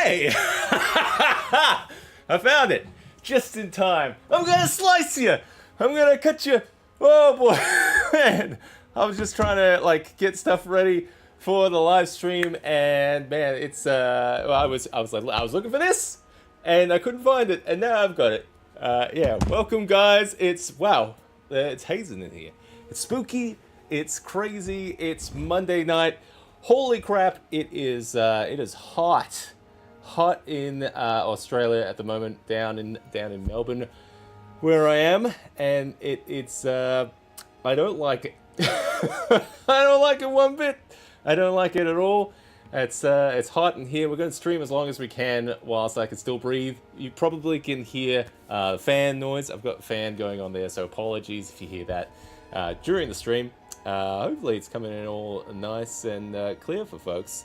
Hey! I found it! Just in time. I'm gonna slice you! I'm gonna cut you! Oh boy! Man! I was just trying to, like, get stuff ready for the live stream, and man, it's, well, I was looking for this, and I couldn't find it, and now I've got it. Yeah, welcome guys. Wow, it's hazing in here. It's spooky, it's crazy, it's Monday night. Holy crap, it is hot. Hot in Australia at the moment, down in Melbourne, where I am, and it's I don't like it. I don't like it one bit. I don't like it at all. It's hot in here. We're going to stream as long as we can whilst I can still breathe. You probably can hear the fan noise. I've got a fan going on there, so apologies if you hear that during the stream. Hopefully it's coming in all nice and clear for folks.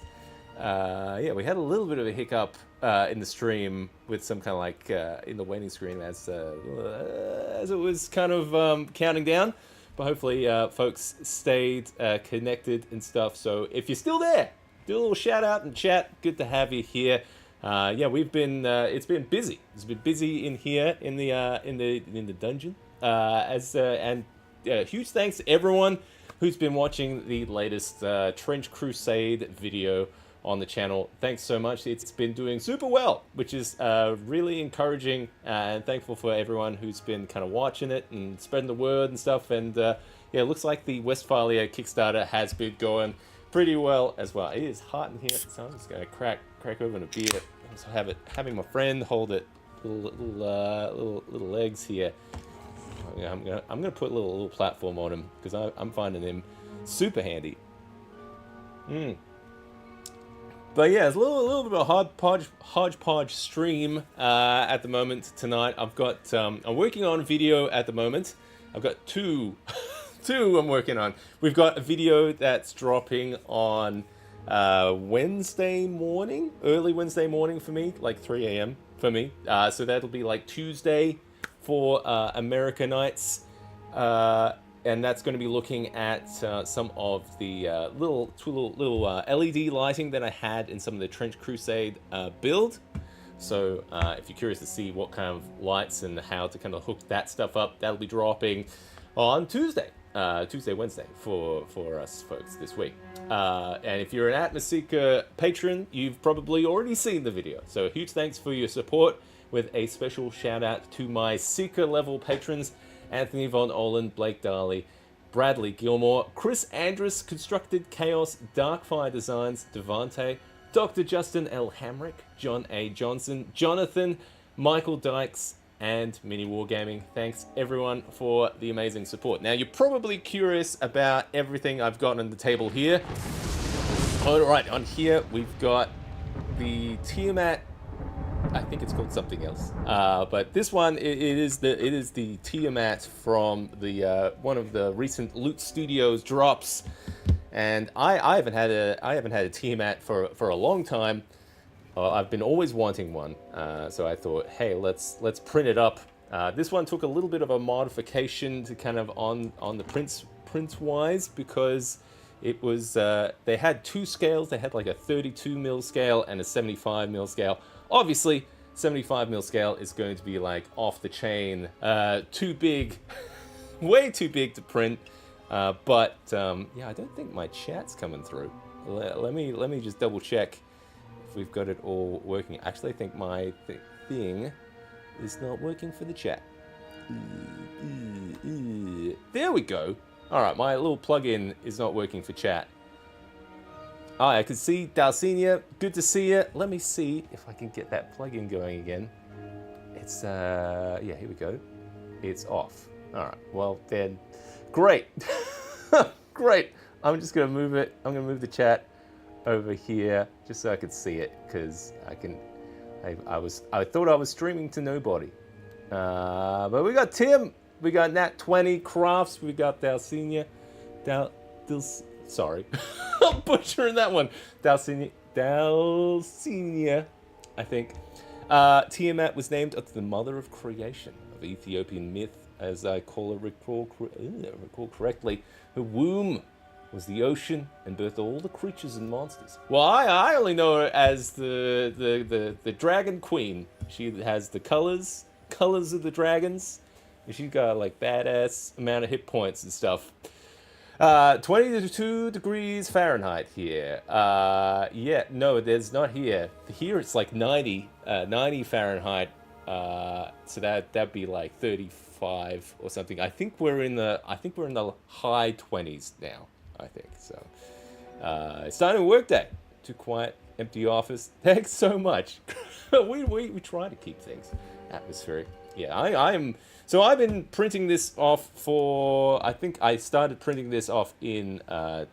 Yeah, we had a little bit of a hiccup in the stream with some kind of like in the waiting screen as it was kind of counting down. But hopefully folks stayed connected and stuff. So if you're still there, do a little shout out and chat. Good to have you here. Yeah, we've been it's been busy. It's been busy in here in the dungeon. And huge thanks to everyone who's been watching the latest Trench Crusade video on the channel. Thanks so much. It's been doing super well, which is really encouraging, and thankful for everyone who's been kind of watching it and spreading the word and stuff. And yeah, it looks like the Westphalia Kickstarter has been going pretty well as well. It is hot in here, so I'm just gonna crack open a beer. I'm also having my friend hold it. Little legs here. Yeah, I'm gonna put a little platform on him because I'm finding him super handy. But yeah, it's a little bit of a hodgepodge stream at the moment tonight. I've got I'm working on a video at the moment. I've got two I'm working on. We've got a video that's dropping on Wednesday morning, early Wednesday morning for me, like 3 a.m. for me. So that'll be like Tuesday for America nights. And that's going to be looking at some of the little LED lighting that I had in some of the Trench Crusade build. So if you're curious to see what kind of lights and how to kind of hook that stuff up, that'll be dropping on Tuesday, Wednesday for us folks this week. And if you're an Atmoseeker patron, you've probably already seen the video. So huge thanks for your support, with a special shout out to my Seeker level patrons: Anthony Von Olen, Blake Darley, Bradley Gilmore, Chris Andrus, Constructed Chaos, Darkfire Designs, Devante, Dr. Justin L. Hamrick, John A. Johnson, Jonathan, Michael Dykes, and Mini Wargaming. Thanks everyone for the amazing support. Now you're probably curious about everything I've got on the table here. Alright, on here we've got the Tiamat. I think it's called something else, but this one it is the Tiamat from the one of the recent Loot Studios drops, and I haven't had a Tiamat for a long time. I've been always wanting one, so I thought, hey, let's print it up. This one took a little bit of a modification to kind of on the print wise, because it was they had two scales. They had like a 32 mil scale and a 75 mil scale. Obviously, 75 mil scale is going to be like off the chain, too big, way too big to print. But yeah, I don't think my chat's coming through. Let me just double check if we've got it all working. Actually, I think my thing is not working for the chat. There we go. All right, my little plugin is not working for chat. Oh, I can see Dalcinia. Good to see you. Let me see if I can get that plugin going again. It's yeah, here we go. It's off. All right. Well then, great, great. I'm just gonna move it. I'm gonna move the chat over here just so I could see it, because I thought I was streaming to nobody. But we got Tim. We got Nat20 Crafts. We got Dalcinia. Sorry, I'm butchering that one. Dalcinia, I think. Tiamat was named after the mother of creation, of Ethiopian myth, as I recall correctly. Her womb was the ocean and birthed all the creatures and monsters. Well, I only know her as the Dragon Queen. She has the colors of the dragons, and she's got like badass amount of hit points and stuff. 22 degrees Fahrenheit here. Yeah, no, there's not here. Here it's like 90 Fahrenheit. So that'd be like 35 or something. I think we're in the high 20s now. I think so. It's starting a work day. Too quiet, empty office. Thanks so much. we try to keep things atmospheric. Yeah, I'm. So I've been printing this off for, I think I started printing this off in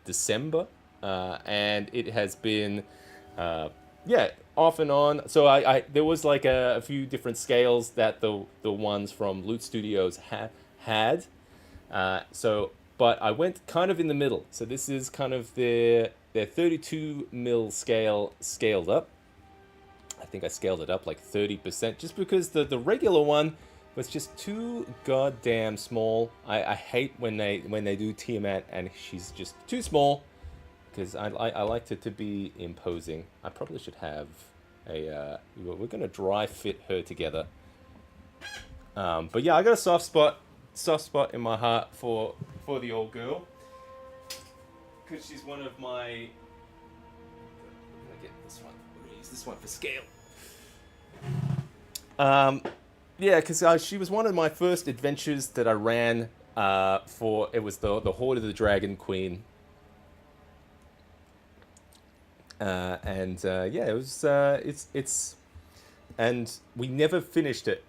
December, and it has been, yeah, off and on. So there was like a few different scales that the ones from Loot Studios had. But I went kind of in the middle. So this is kind of their 32 mil scale scaled up. I think I scaled it up like 30%, just because the regular one was just too goddamn small. I hate when they do Tiamat and she's just too small, because I liked it to be imposing. I probably should have a we're gonna dry fit her together. But yeah, I got a soft spot in my heart for the old girl. because she's one of my... I'm gonna get this one. We're gonna use this one for scale. Yeah, because she was one of my first adventures that I ran for... It was the Horde of the Dragon Queen. Yeah, it was... it's... And we never finished it.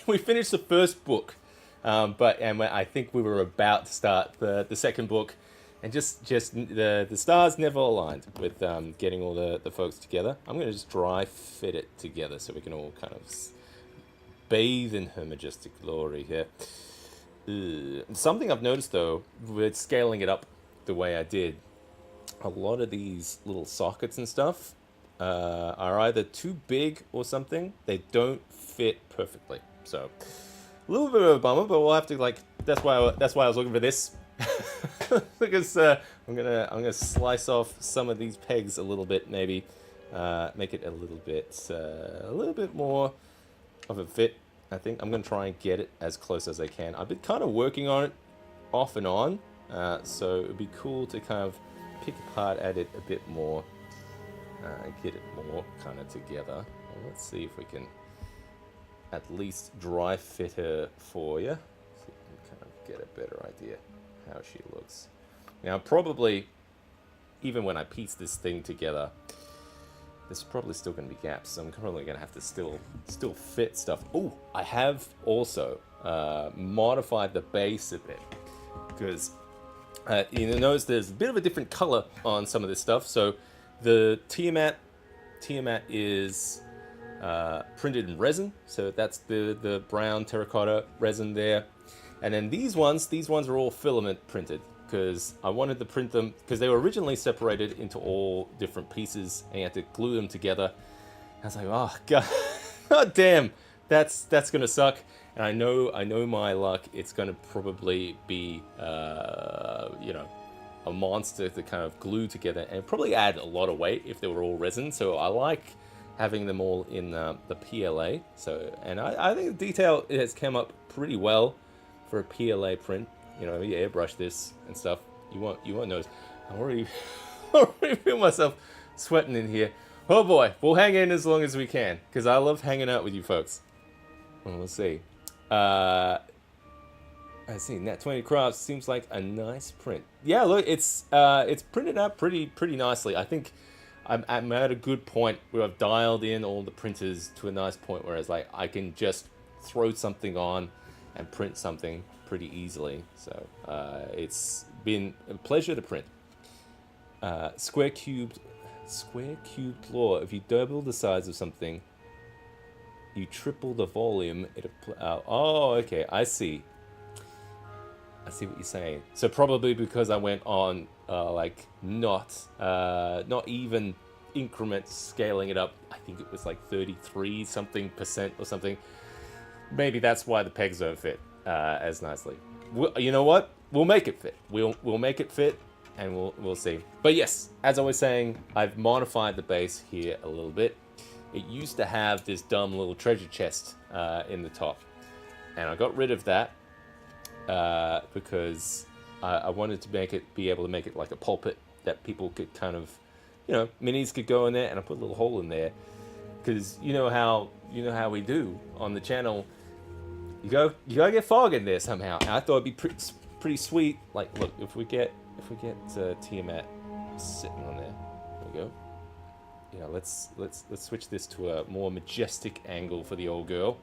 We finished the first book. But I think we were about to start the second book, and just the stars never aligned with getting all the folks together. I'm going to just dry fit it together so we can all kind of bathe in her majestic glory here. Something I've noticed though, with scaling it up the way I did, a lot of these little sockets and stuff are either too big or something. They don't fit perfectly. So a little bit of a bummer, but we'll have to that's why I was looking for this. Because I'm gonna slice off some of these pegs a little bit, maybe make it a little bit more of a fit. I think I'm gonna try and get it as close as I can. I've been kind of working on it off and on, so it'd be cool to kind of pick apart at it a bit more, get it more kind of together. Well, let's see if we can at least dry fit her for you, so you can kind of get a better idea how she looks. Now, probably, even when I piece this thing together, there's probably still going to be gaps, so I'm probably going to have to still fit stuff. Oh, I have also modified the base a bit, because you notice there's a bit of a different color on some of this stuff. So the Tiamat is printed in resin, so that's the brown terracotta resin there. And then these ones are all filament printed, because I wanted to print them, because they were originally separated into all different pieces, and you had to glue them together. I was like, oh god, god damn, that's gonna suck. And I know my luck, it's gonna probably be a monster to kind of glue together, and probably add a lot of weight if they were all resin. So I like having them all in the PLA. So, and I think the detail has come up pretty well for a PLA print. You airbrush this and stuff. You won't notice. I already feel myself sweating in here. Oh boy, we'll hang in as long as we can, because I love hanging out with you folks. Well, let's see. I see. Nat 20 Crafts seems like a nice print. Yeah, look, it's printed out pretty nicely. I think I'm at a good point where I've dialed in all the printers to a nice point where it's like I can just throw something on and print something pretty easily. So it's been a pleasure to print. Square cubed law. If you double the size of something, you triple the volume. Oh, okay, I see what you're saying. So probably because I went on not even increments, scaling it up. I think it was like 33 something % or something. Maybe that's why the pegs don't fit as nicely. You know what? We'll make it fit. We'll make it fit, and we'll see. But yes, as I was saying, I've modified the base here a little bit. It used to have this dumb little treasure chest in the top, and I got rid of that because I wanted to be able to make it like a pulpit that people could kind of, minis could go in there, and I put a little hole in there, because you know how we do on the channel. You gotta get fog in there somehow. And I thought it'd be pretty sweet. Like, look, if we get Tiamat sitting on there, there we go. Let's switch this to a more majestic angle for the old girl.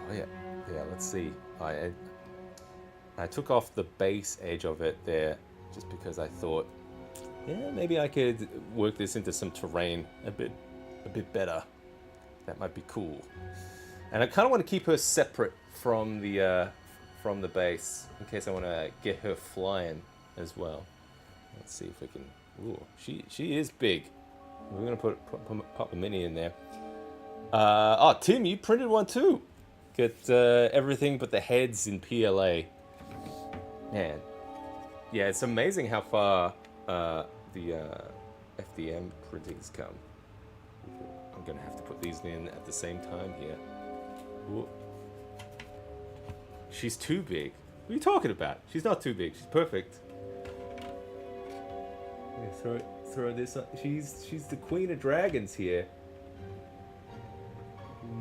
Oh yeah. Let's see. I took off the base edge of it there, just because I thought, yeah, maybe I could work this into some terrain a bit better. That might be cool. And I kind of want to keep her separate from the base, in case I want to get her flying as well. Let's see if we can. Ooh, she is big. We're gonna pop a mini in there. Oh, Tim, you printed one too. Get everything but the heads in PLA. Man, yeah, it's amazing how far the FDM printings come. I'm gonna have to put these in at the same time here. Whoa. She's too big. What are you talking about? She's not too big. She's perfect. Yeah, throw this up. She's the queen of dragons here.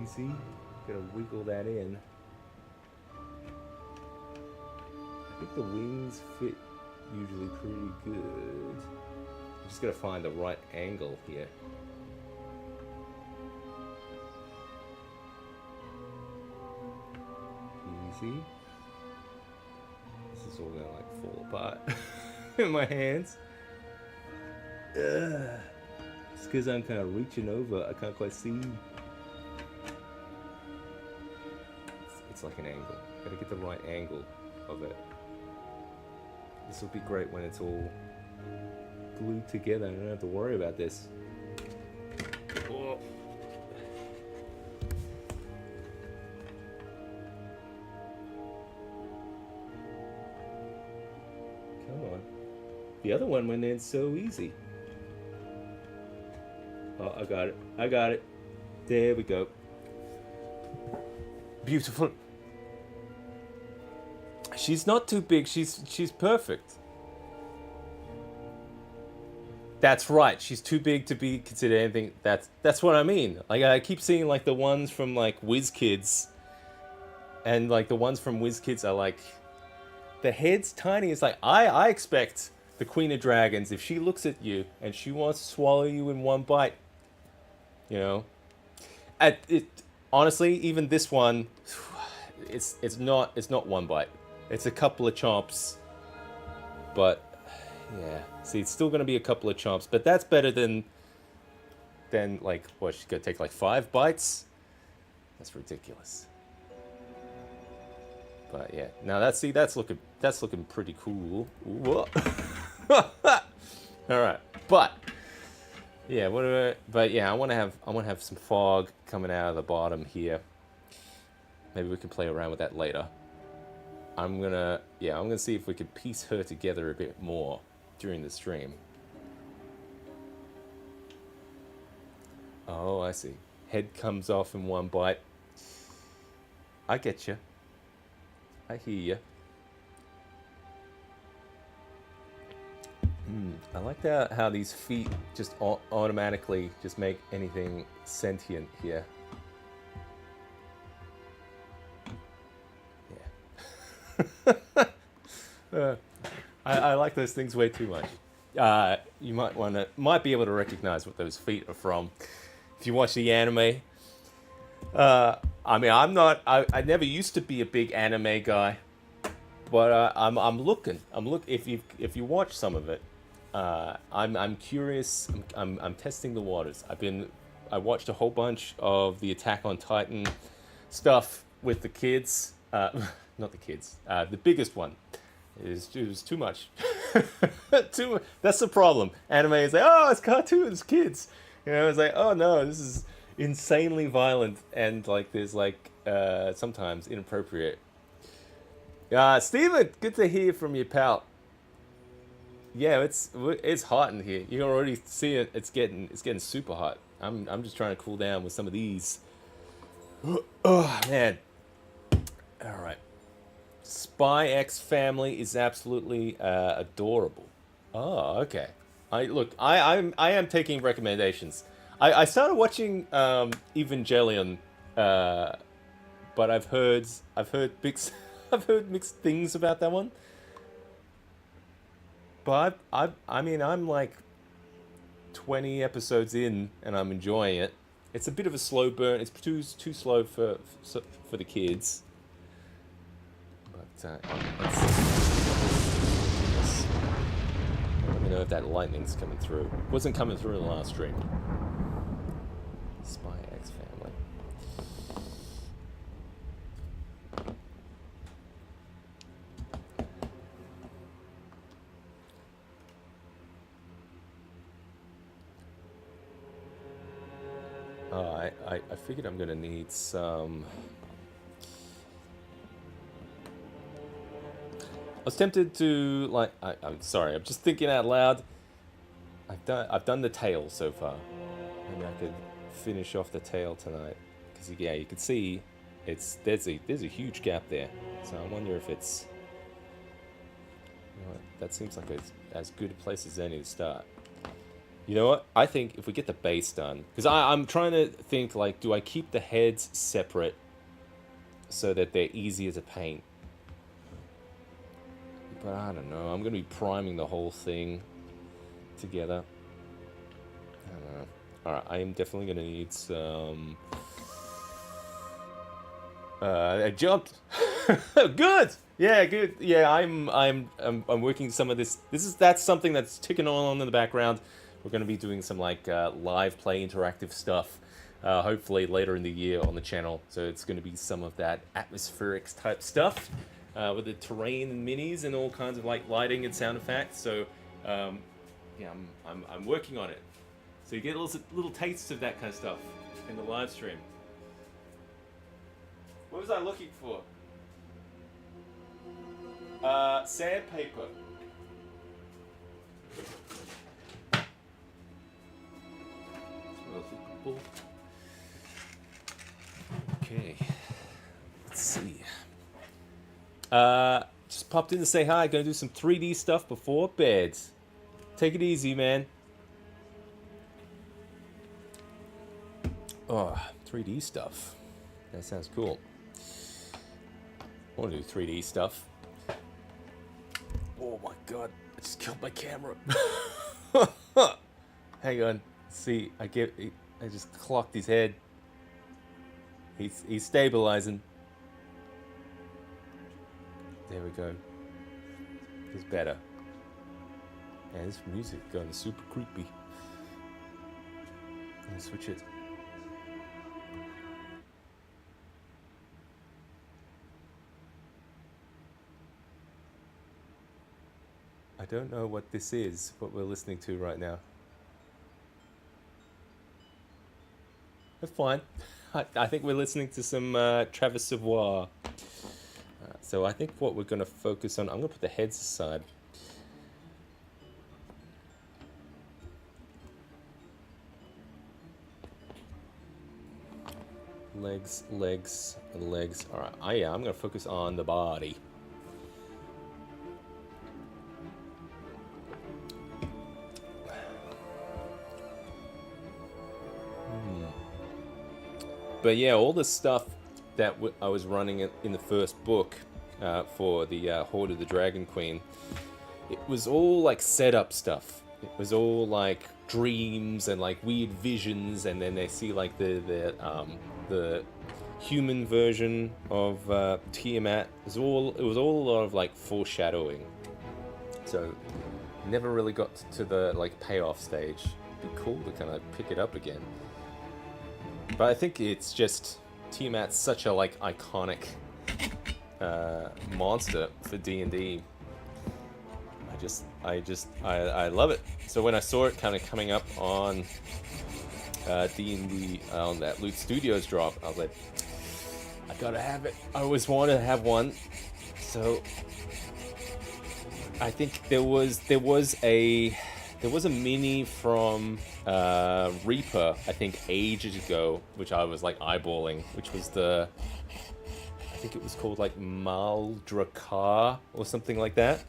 Easy. Gotta wiggle that in. I think the wings fit usually pretty good. I'm just gotta find the right angle here. Easy. This is all gonna like fall apart in my hands. Ugh. It's because I'm kind of reaching over. I can't quite see. It's like an angle. Gotta get the right angle of it. This will be great when it's all glued together. I don't have to worry about this. Oh. Come on. The other one went in so easy. Oh, I got it. I got it. There we go. Beautiful. She's not too big. She's perfect. That's right. She's too big to be considered anything. That's what I mean. Like I keep seeing like the ones from like WizKids, and like the ones from WizKids are like the head's tiny. It's like I expect the Queen of Dragons, if she looks at you and she wants to swallow you in one bite, you know. Honestly, even this one, it's not one bite. It's a couple of chomps, but yeah. See, it's still gonna be a couple of chomps, but that's better than like what, she's gonna take like 5 bites. That's ridiculous. But yeah, now that's looking pretty cool. All right, but yeah, I want to have some fog coming out of the bottom here. Maybe we can play around with that later. I'm gonna see if we can piece her together a bit more during the stream. Oh, I see. Head comes off in one bite. I get you. I hear you. I like how these feet just automatically just make anything sentient here. I like those things way too much. You might be able to recognize what those feet are from if you watch the anime. I mean, I never used to be a big anime guy, but I'm looking. If you watch some of it, I'm curious. I'm testing the waters. I watched a whole bunch of the Attack on Titan stuff with the kids. Not the kids. The biggest one. It was too much. That's the problem. Anime is like, oh, it's cartoons, kids. You know, it's like, oh no, this is insanely violent and like there's like sometimes inappropriate. Steven, good to hear from you, pal. Yeah, it's hot in here. You can already see it. It's getting super hot. I'm just trying to cool down with some of these. Oh man. All right. Spy X Family is absolutely adorable. Oh, okay. I am taking recommendations. I started watching Evangelion, but I've heard mixed things about that one. But I mean I'm like 20 episodes in and I'm enjoying it. It's a bit of a slow burn. It's too slow for the kids. But let me know if that lightning's coming through. It wasn't coming through in the last stream. Spy X Family. I figured I'm gonna need some. I was tempted to like. I'm sorry. I'm just thinking out loud. I've done the tail so far. Maybe I could finish off the tail tonight. Because yeah, you can see there's a huge gap there. So I wonder if it's, you know, that seems like as good a place as any to start. You know what? I think if we get the base done, because I'm trying to think, like, do I keep the heads separate so that they're easier to paint? But I don't know. I'm going to be priming the whole thing together. I don't know. Alright, I am definitely going to need some... I jumped. Good. Yeah, good. Yeah, I'm working some of this. That's something that's ticking on in the background. We're going to be doing some like live play interactive stuff, hopefully later in the year on the channel. So it's going to be some of that atmospheric type stuff with the terrain and minis and all kinds of like lighting and sound effects. So yeah, I'm working on it. So you get little tastes of that kind of stuff in the live stream. What was I looking for? Sandpaper. Okay. Let's see. Just popped in to say hi. Gonna do some 3D stuff before bed. Take it easy, man. Oh, 3D stuff. That sounds cool. I want to do 3D stuff. Oh my god, I just killed my camera. Hang on. See, I just clocked his head. He's stabilizing. There we go. It's better. Yeah, this music going super creepy. Let me switch it. I don't know what this is, what we're listening to right now. That's fine. I think we're listening to some Travis Savoy. So I think what we're going to focus on, I'm going to put the heads aside. Legs, legs, and legs. All right, I'm going to focus on the body. But yeah, all the stuff that I was running in the first book for the Horde of the Dragon Queen, it was all like setup stuff. It was all like dreams and like weird visions, and then they see like the human version of Tiamat. It was all a lot of like foreshadowing. So never really got to the like payoff stage. It'd be cool to kind of pick it up again. But I think it's just Tiamat's such a like iconic monster for D&D. I love it. So when I saw it kind of coming up on D&D on that Loot Studios drop, I was like, I gotta have it. I always wanted to have one. So I think there was a mini from Reaper, I think ages ago, which I was like eyeballing, which was I think it was called like Maldrakar or something like that.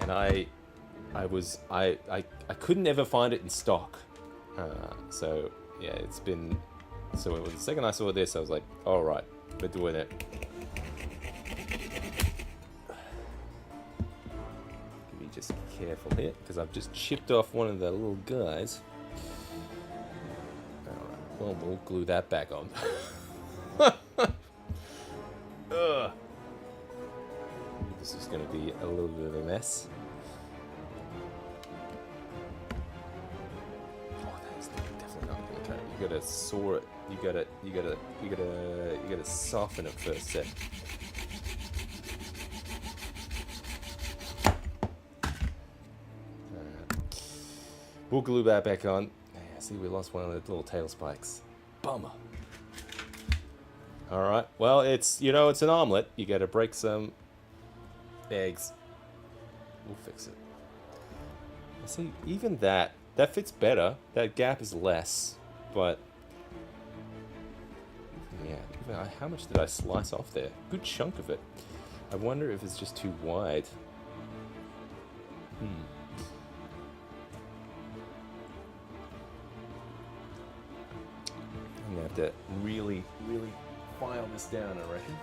And I couldn't ever find it in stock. So yeah, it's been, so the second I saw this, I was like, all right, we're doing it. Just be careful here, because I've just chipped off one of the little guys. Alright, well, we'll glue that back on. This is going to be a little bit of a mess. Oh, that's definitely not going to cut it. You gotta saw it. You gotta soften it first, Seth. We'll glue that back on. Yeah, see, we lost one of the little tail spikes. Bummer. Alright, well, it's an omelet. You gotta break some eggs. We'll fix it. See, even that, That fits better. That gap is less, but yeah. How much did I slice off there? Good chunk of it. I wonder if it's just too wide. I'm gonna have to really file this down, I reckon.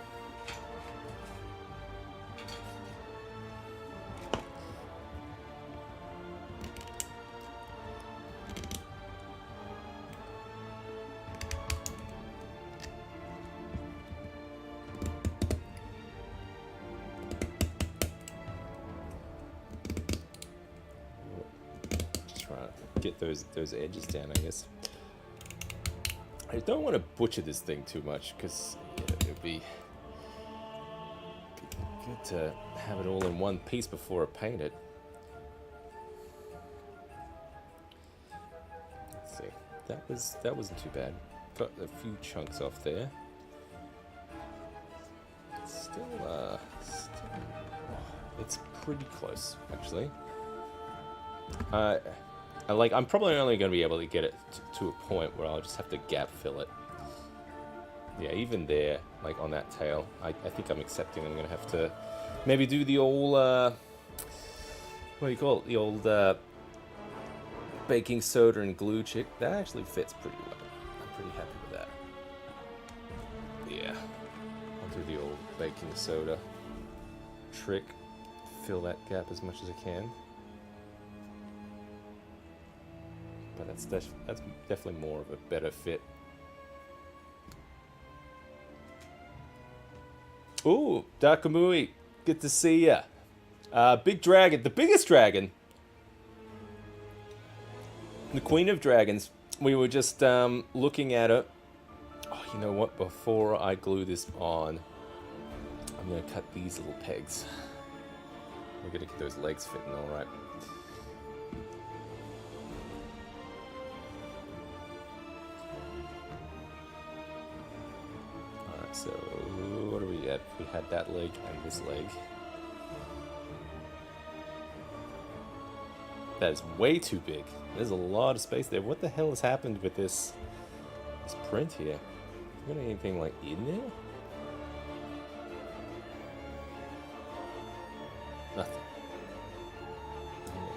Get those edges down, I guess. I don't want to butcher this thing too much because it would be good to have it all in one piece before I paint it. Let's see. That wasn't too bad. Got a few chunks off there. Still, it's pretty close actually. I'm probably only going to be able to get it to a point where I'll just have to gap fill it. Yeah, even there, like on that tail, I think I'm accepting I'm going to have to maybe do the old, what do you call it? The old baking soda and glue chick. That actually fits pretty well. I'm pretty happy with that. Yeah, I'll do the old baking soda trick. Fill that gap as much as I can. But that's definitely more of a better fit. Ooh, Dakamui, good to see ya. Big dragon, the biggest dragon. The Queen of Dragons. We were just looking at it. Oh, you know what? Before I glue this on, I'm going to cut these little pegs. We're going to get those legs fitting all right. So, what do we at? We had that leg and this leg. That is way too big. There's a lot of space there. What the hell has happened with this print here? Is there anything like in there? Nothing.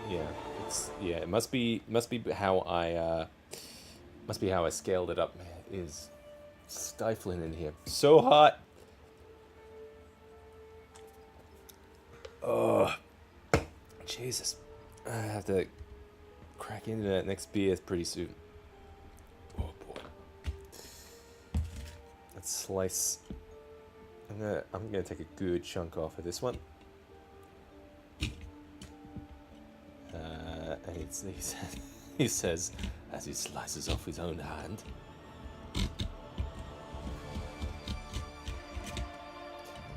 Yeah, it must be how I scaled it up. Man, it is stifling in here. So hot. Oh, Jesus. I have to crack into that next beer pretty soon. Oh boy. Let's slice. I'm gonna take a good chunk off of this one. And he says, as he slices off his own hand.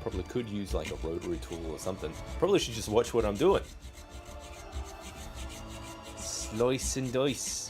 Probably could use like a rotary tool or something. Probably should just watch what I'm doing. Slice and dice.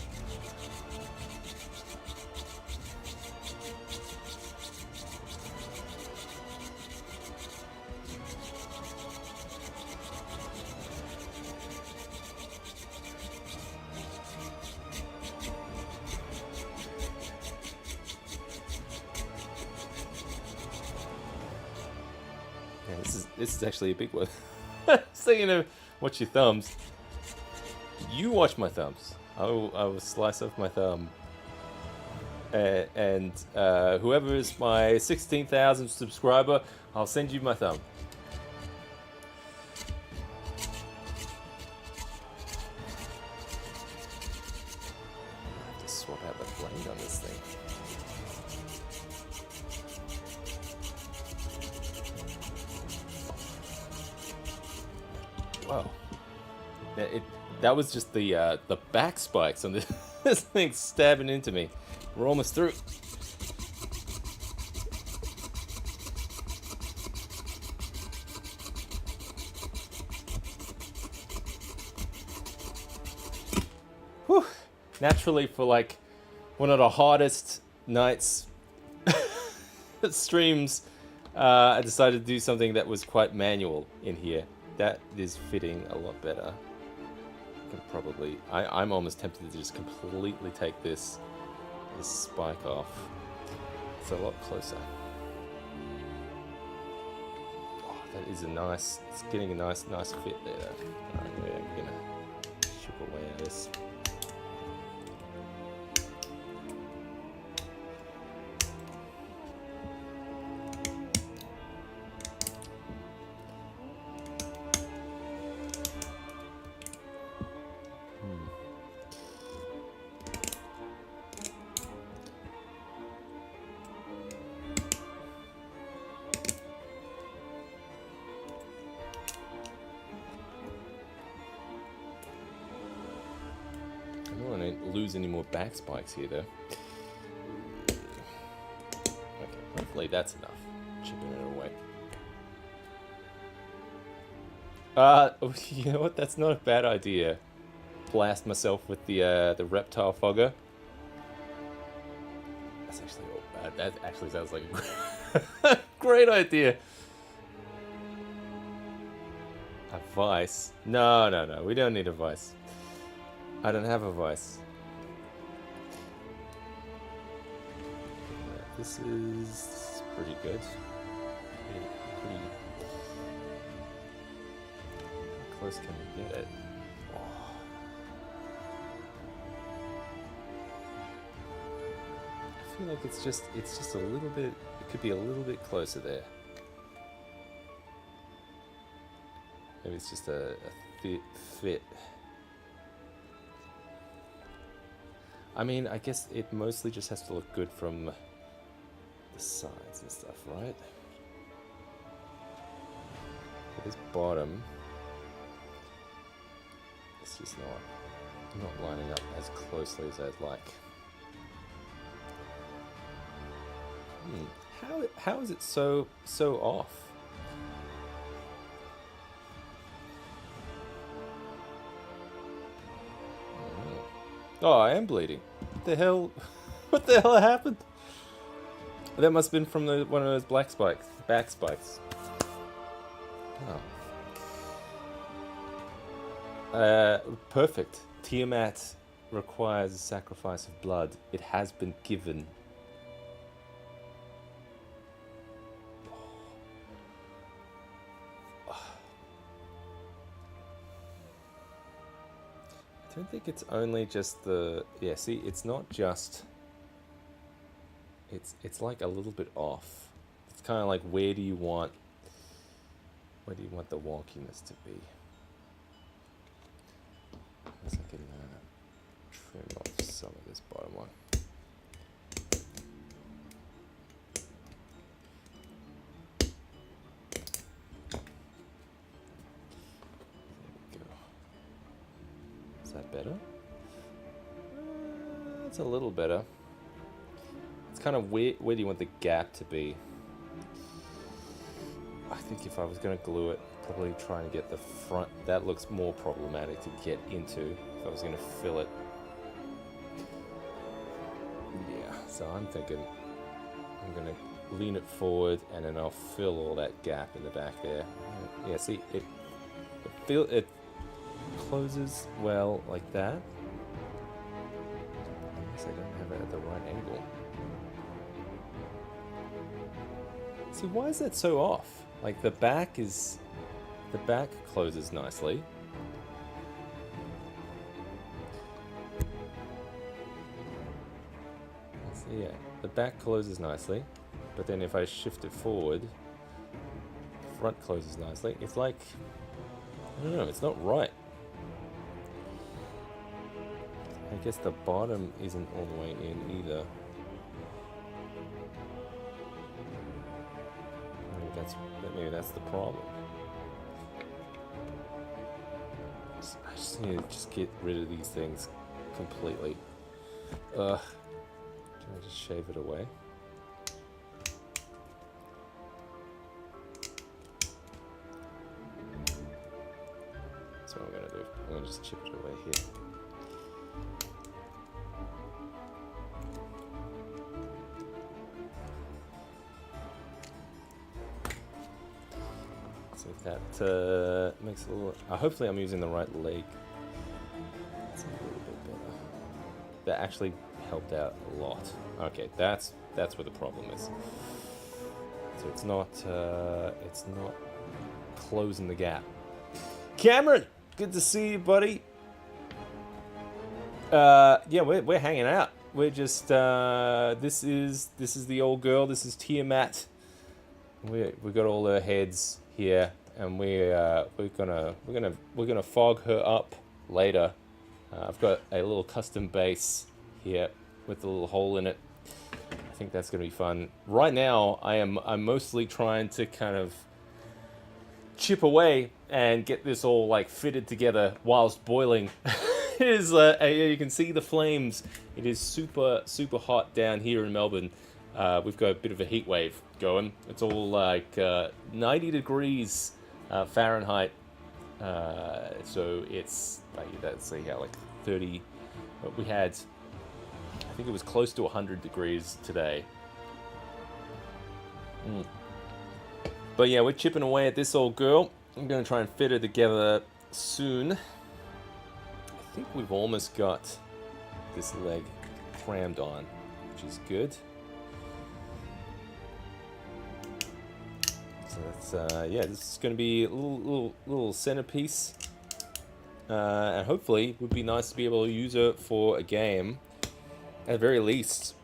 This is actually a big one. Speaking of watch your thumbs, you watch my thumbs. I will slice off my thumb. And whoever is my 16,000 subscriber, I'll send you my thumb. I have to swap out the blade on this thing. Wow. That was just the back spikes on this, this thing stabbing into me. We're almost through. Whew. Naturally, for like one of the hottest nights streams, I decided to do something that was quite manual in here. That is fitting a lot better. can probably... I'm almost tempted to just completely take this spike off. It's a lot closer. Oh, that is a nice... It's getting a nice fit there, though. Alright, we're gonna chip away at this. Lose any more back spikes here, though. Okay, hopefully that's enough. Chipping it away. You know what? That's not a bad idea. Blast myself with the reptile fogger. That's actually all bad. That actually sounds like a great idea. A vice? No. We don't need a vice. I don't have a vice. This is pretty good. Pretty. How close can we get it? Oh. I feel like it's just a little bit. It could be a little bit closer there. Maybe it's just a fit. I mean, I guess it mostly just has to look good from the sides and stuff, right? For this bottom, it's just not lining up as closely as I'd like. How is it so off? Oh, I am bleeding. What the hell? What the hell happened? That must have been from one of those back spikes. Oh. Perfect. Tiamat requires a sacrifice of blood. It has been given. I don't think it's only just the... Yeah, see, it's not just... It's like a little bit off. It's kind of like, where do you want the wonkiness to be? Unless I can trim off some of this bottom one. Is that better? It's a little better. It's kind of where do you want the gap to be? I think if I was going to glue it, probably trying to get the front. That looks more problematic to get into if I was going to fill it. Yeah, so I'm thinking I'm going to lean it forward and then I'll fill all that gap in the back there. Yeah, see, it closes well like that. Unless I don't have it at the right angle. See, why is that so off? Like the back closes nicely. So yeah, the back closes nicely, but then if I shift it forward, the front closes nicely. It's like, I don't know, it's not right. I guess the bottom isn't all the way in either. Maybe that's the problem. I just need to get rid of these things completely. Can I just shave it away? That's what I'm gonna do. I'm gonna just chip it away here. So that makes a little... hopefully I'm using the right leg. that actually helped out a lot. Okay, that's where the problem is. So it's not closing the gap. Cameron, good to see you, buddy. Yeah, we're hanging out. We're just this is the old girl. This is Tiamat. We got all her heads here, and we're gonna fog her up later. I've got a little custom base here with a little hole in it. I think that's gonna be fun. Right now, I'm mostly trying to kind of chip away and get this all like fitted together whilst boiling. It is you can see the flames. It is super hot down here in Melbourne. We've got a bit of a heat wave going. It's all like 90 degrees Fahrenheit. So it's like, let's see how like 30. We had, I think it was close to 100 degrees today. But yeah, we're chipping away at this old girl. I'm gonna try and fit her together soon. I think we've almost got this leg crammed on, which is good. So that's yeah, this is going to be a little centerpiece, and hopefully it would be nice to be able to use it for a game. At the very least,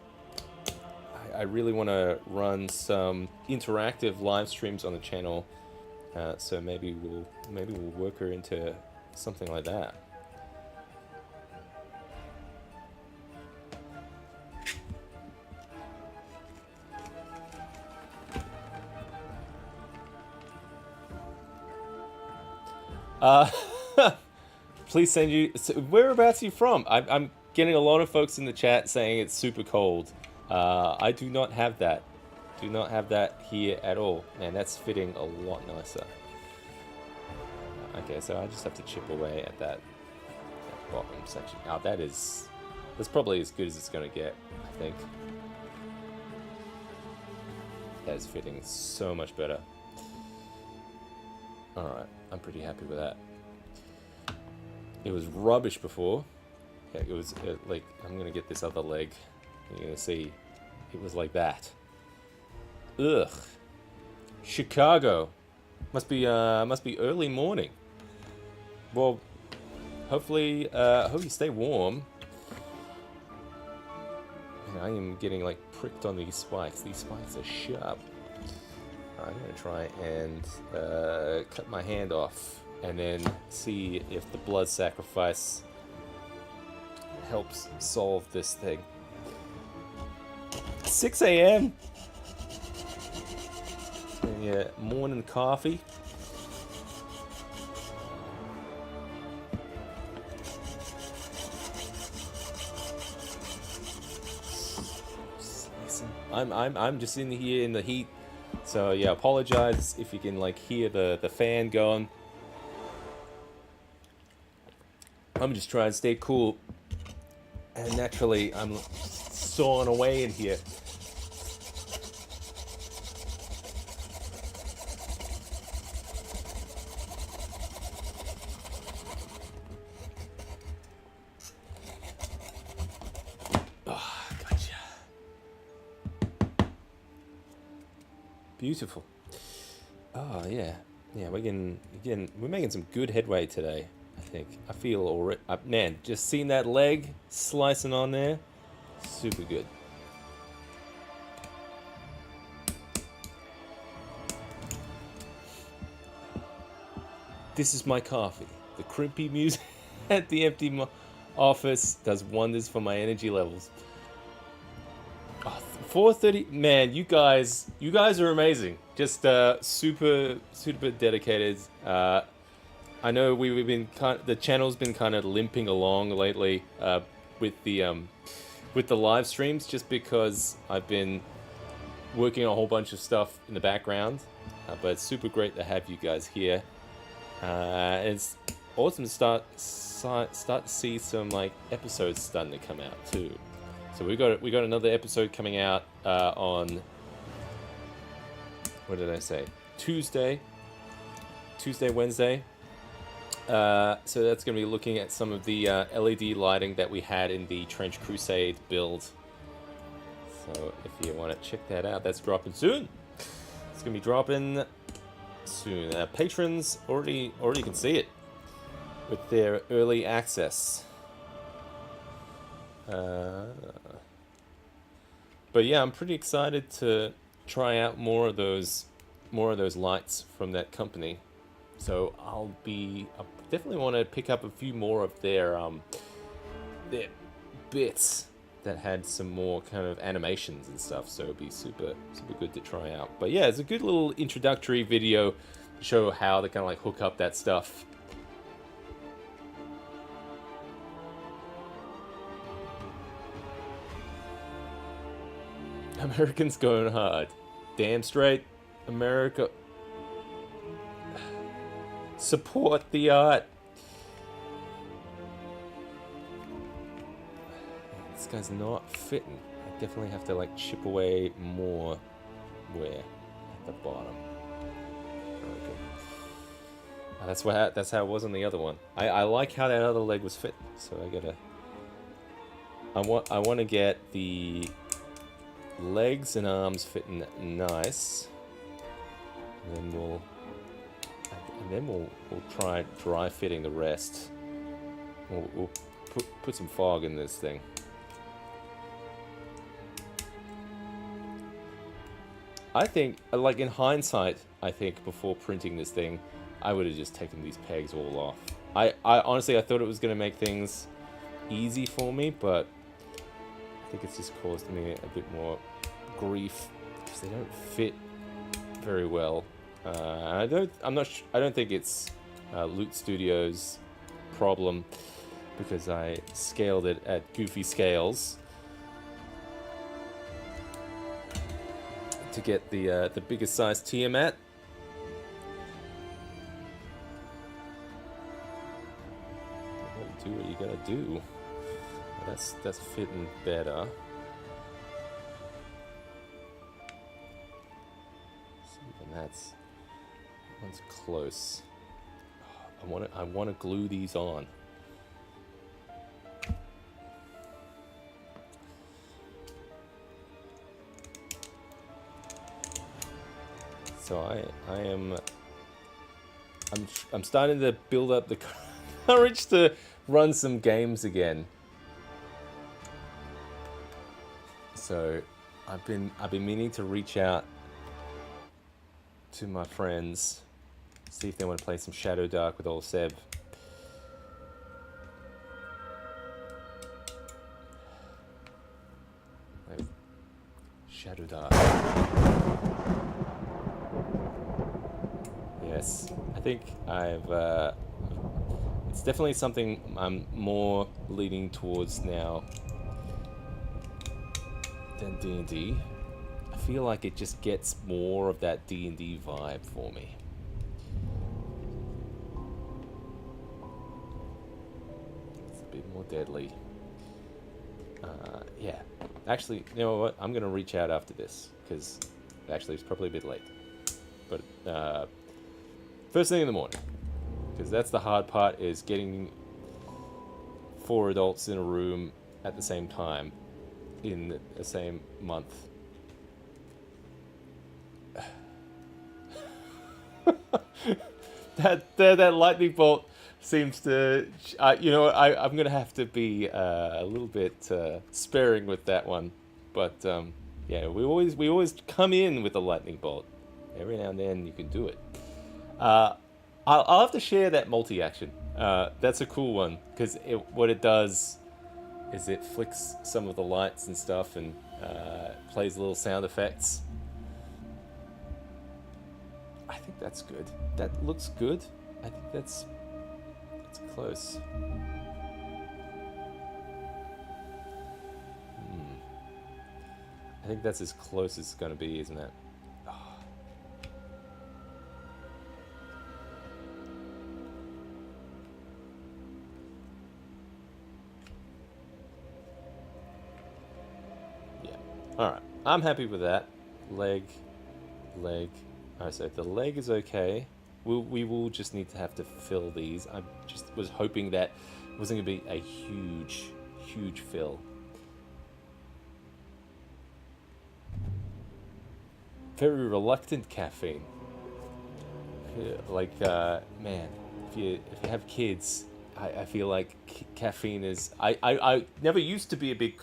I really want to run some interactive live streams on the channel, so maybe we'll work her into something like that. Please send you. So whereabouts are you from? I'm getting a lot of folks in the chat saying it's super cold. I do not have that. Do not have that here at all. Man, that's fitting a lot nicer. Okay, so I just have to chip away at that bottom section. Now that's probably as good as it's gonna get, I think. That is fitting so much better. Alright, I'm pretty happy with that. It was rubbish before. Yeah, it was like, I'm gonna get this other leg. You're gonna see, it was like that. Ugh. Chicago. Must be early morning. Well, hopefully, I hope you stay warm. And I am getting like pricked on these spikes. These spikes are sharp. I'm gonna try and cut my hand off and then see if the blood sacrifice helps solve this thing. 6 a.m. Yeah, morning coffee. I'm just in here in the heat. So yeah, apologize if you can like hear the fan going. I'm just trying to stay cool. And naturally, I'm sawing away in here. Oh, gotcha. Beautiful. Oh yeah, yeah. We're making some good headway today. I think. I feel already. Man, just seeing that leg slicing on there, super good. This is my coffee. The crimpy music at the empty office does wonders for my energy levels. Oh, 4:30. Man, you guys are amazing. Just super dedicated. I know we've been the channel's been kind of limping along lately with the live streams, just because I've been working on a whole bunch of stuff in the background. But it's super great to have you guys here. It's awesome to start to see some like episodes starting to come out too. So we got another episode coming out on, what did I say? Tuesday, Wednesday. So that's going to be looking at some of the LED lighting that we had in the Trench Crusade build. So if you want to check that out, that's dropping soon. It's going to be dropping soon. Patrons already can see it with their early access. But yeah, I'm pretty excited to try out more of those lights from that company. So I definitely want to pick up a few more of their bits that had some more kind of animations and stuff. So it'd be super good to try out. But yeah, it's a good little introductory video to show how to kind of like hook up that stuff. Americans going hard. Damn straight, America. Support the art. This guy's not fitting. I definitely have to like chip away more. Where? At the bottom. Okay. That's how it was on the other one. I like how that other leg was fitting, so I want to get the legs and arms fitting nice. And then we'll try dry fitting the rest. We'll put some fog in this thing. I think, like in hindsight, I think before printing this thing, I would have just taken these pegs all off. I honestly, I thought it was going to make things easy for me, but I think it's just caused me a bit more grief because they don't fit very well. I don't think it's Loot Studios' problem because I scaled it at goofy scales to get the biggest size Tiamat. Do what you gotta do. That's fitting better. Even that one's close. I want to glue these on. So I'm starting to build up the courage to run some games again. So I've been meaning to reach out to my friends, see if they want to play some Shadow Dark with old Seb. Shadow Dark. Yes, I think it's definitely something I'm more leaning towards now than D&D. I feel like it just gets more of that D&D vibe for me. It's a bit more deadly. Yeah, actually, you know what? I'm gonna reach out after this because actually it's probably a bit late. But first thing in the morning, because that's the hard part, is getting 4 adults in a room at the same time in the same month. that lightning bolt seems to, you know, I'm gonna have to be a little bit sparing with that one, but yeah, we always come in with a lightning bolt. Every now and then you can do it. I'll have to share that multi-action. That's a cool one because what it does is it flicks some of the lights and stuff and plays little sound effects. I think that's good. That looks good. I think that's close. I think that's as close as it's going to be, isn't it? Alright, I'm happy with that. Leg. Alright, so the leg is okay. we will just need to have to fill these. I just was hoping that it wasn't going to be a huge fill. Very reluctant caffeine. Like, man, if you have kids, I feel like caffeine is... I never used to be a big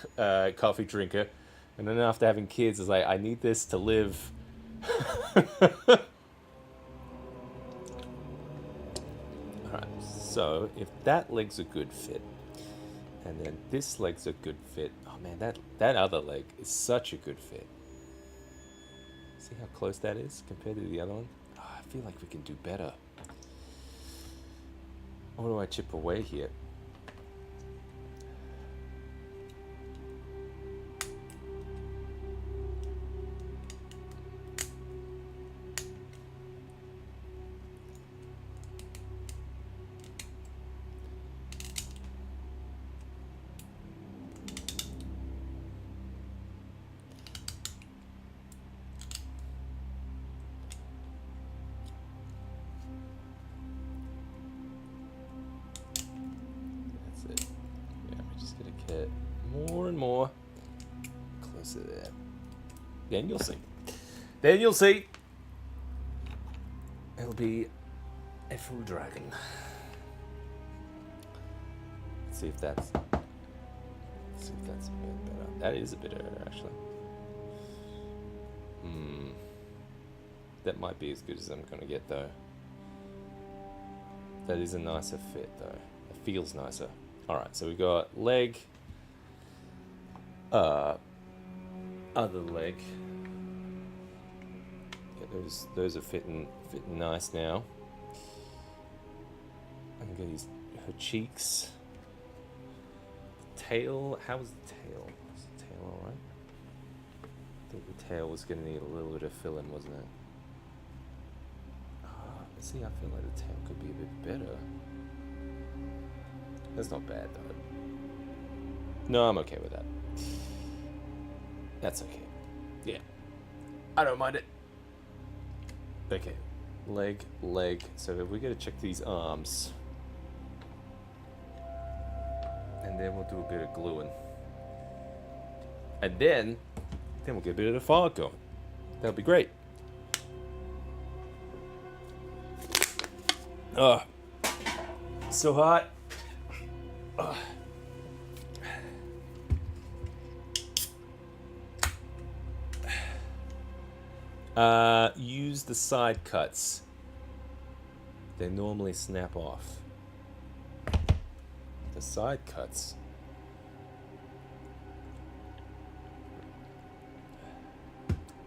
coffee drinker, and then after having kids, it's like, I need this to live. Alright, so if that leg's a good fit, and then this leg's a good fit, oh man, that other leg is such a good fit. See how close that is compared to the other one? Oh, I feel like we can do better. What do I chip away here? More and more closer there. Then you'll see. Then you'll see. It'll be a full dragon. Let's see if that's a bit better. That is a bit better, actually. That might be as good as I'm gonna get, though. That is a nicer fit, though. It feels nicer. All right, so we got leg. Other leg. Yeah, those are fitting nice now. I can get her cheeks. Tail. How was the tail? Was the tail all right? I think the tail was going to need a little bit of filling, wasn't it? See, I feel like the tail could be a bit better. That's not bad though. No, I'm okay with that. That's okay. Yeah. I don't mind it. Okay. Leg. So we gotta check these arms. And then we'll do a bit of gluing. And then we'll get a bit of the fog going. That'll be great. So hot. Use the side cuts. They normally snap off. The side cuts.